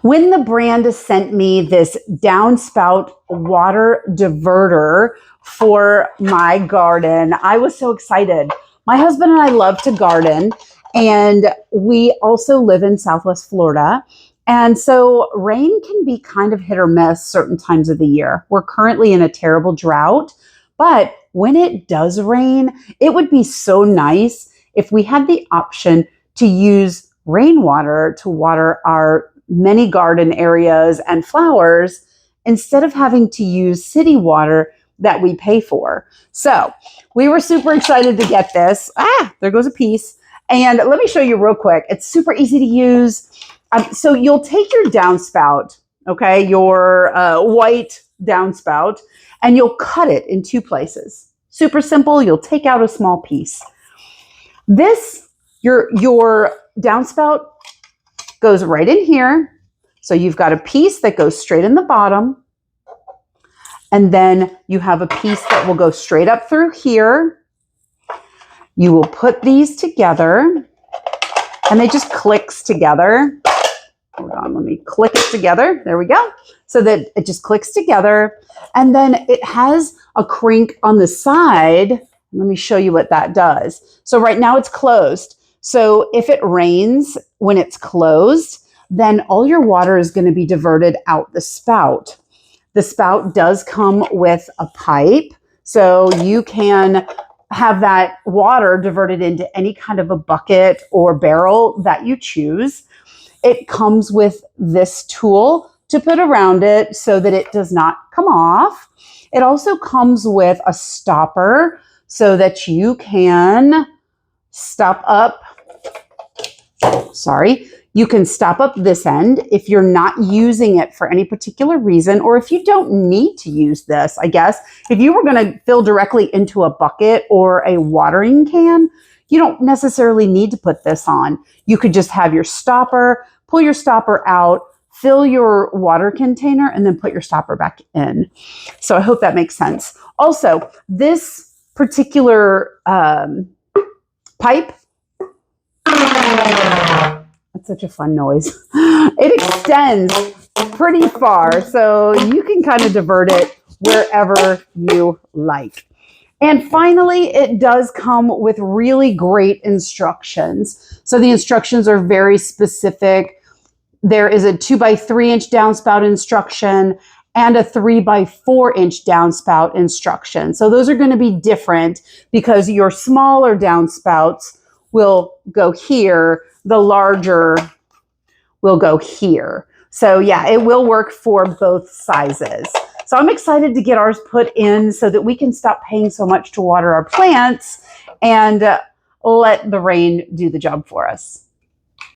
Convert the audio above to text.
When the brand sent me this Downspout water diverter for my garden, I was so excited. My husband and I love to garden, and we also live in Southwest Florida. And so rain can be kind of hit or miss certain times of the year. We're currently in a terrible drought, but when it does rain, it would be so nice if we had the option to use rainwater to water our many garden areas and flowers instead of having to use city water that we pay for. So we were super excited to get this. There goes a piece. And let me show you real quick. It's super easy to use. So you'll take your downspout, okay, your white downspout, and you'll cut it in two places. Super simple. You'll take out a small piece. This, your downspout goes right in here. So you've got a piece that goes straight in the bottom. And then you have a piece that will go straight up through here. You will put these together and they just clicks together. Hold on, let me click it together. There we go. So that it just clicks together. And then it has a crank on the side. Let me show you what that does. So right now it's closed. So if it rains when it's closed, then all your water is going to be diverted out the spout. The spout does come with a pipe, so you can have that water diverted into any kind of a bucket or barrel that you choose. It comes with this tool to put around it so that it does not come off. It also comes with a stopper so that you can stop up. You can stop up this end if you're not using it for any particular reason, or if you don't need to use this, I guess. If you were going to fill directly into a bucket or a watering can, you don't necessarily need to put this on. You could just have your stopper, pull your stopper out, fill your water container, and then put your stopper back in. So I hope that makes sense. Also, this particular pipe, that's such a fun noise. It extends pretty far, so you can kind of divert it wherever you like. And finally, it does come with really great instructions. So the instructions are very specific. There is a 2x3 inch downspout instruction and a 3x4 inch downspout instruction. So those are going to be different because your smaller downspouts will go here. The larger will go here. So yeah, it will work for both sizes. So I'm excited to get ours put in so that we can stop paying so much to water our plants and let the rain do the job for us.